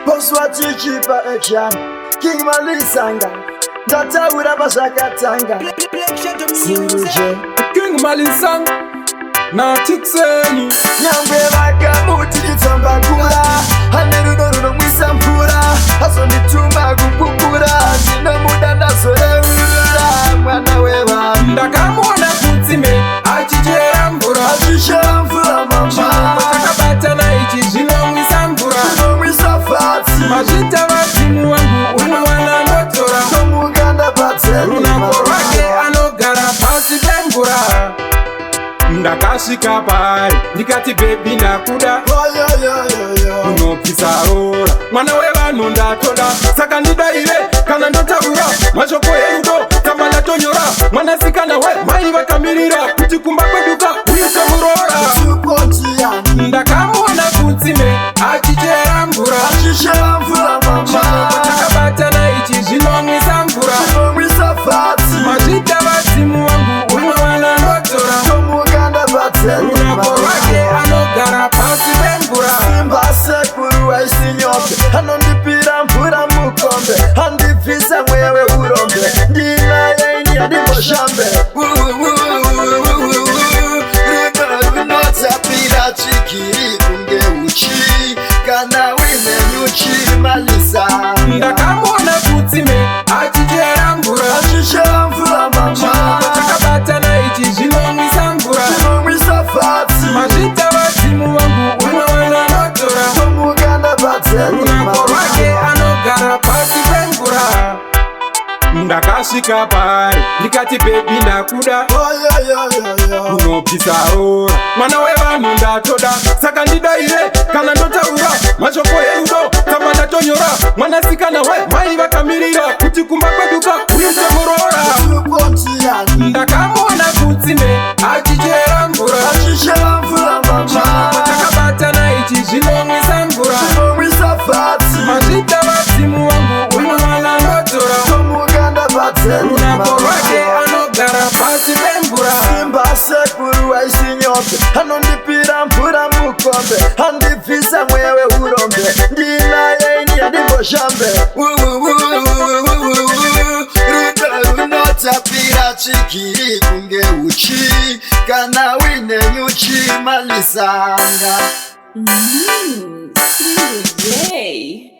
Boss what you keep a jam. King Malisanga. Data with a basakatanga. King Malisanga. Na Tiksen. Nyambe waka muti kitamba kula. Haneru no mwisampura. Haso nituma kupupura. Zina muda nasore ura. Mwana wewa Ndakamuona Kutsime. Achijera mvura. Achijera mvura mama. Matakabata na ichi zino mwisampura. Zino mwisafati. Majita wazimu wangu unawana notora. Tomuganda pateni Runakorwake anogara pasi pemvura. Ndakashika pari, ndikati baby ndakuda. Unopisa rora, mwana wevanhu ndatoda. Saka ndidaire, kana ndotaura mashoko erudo, kama ndatonyora. Mwanasikana we, mai vakamirira kuti kumba kweduka uise murora. Ndakamuona Kutsime, achichera mvura. Matakabatana ichi zvinomwisa mvura. Mazvita vadzimu wangu unowana ndotora. Runakorwake anogara pasi pemvura. Simba sekuru aisinyope. Anondipira mvura mukombe. Andibvisa mwewe urombe. Ndinaye ini andiboshambe. Runotapira chikiri kunge uchi. Kana wine nyuchi Malisanga. Ndakamuona Kutsime achichera mvura. Achichera mvura mama. Matakabatana ichi zvinomwisa mvura. Mazvita vadzimu wangu unowana notora. Runakorwake anogara pasi pemvura. Ndakasvika pari, ndikati baby ndakuda. Unopisa rora, mwana wevanhu ndatoda. Saka ndidaire, kana ndotaura mashoko erudo, kama ndatonyora. Mwanasikana we, mai vakamirira kuti kumba kweduka uise murora. Ndakamuona Kutsime achichera mvura. Matakabatana ichi zvinomwisa mvura. Mazvita vadzimu wangu unowana notora. Runakorwake anogara pasi pemvura. Simba sekuru aisinyope. Anondipira mvura mukombe. Andibvisa mwewe urombe. Ndinaye ini andiboshambe. Runotapira chikiri kunge uchi. Kana wine nyuchi Malisanga. Yay!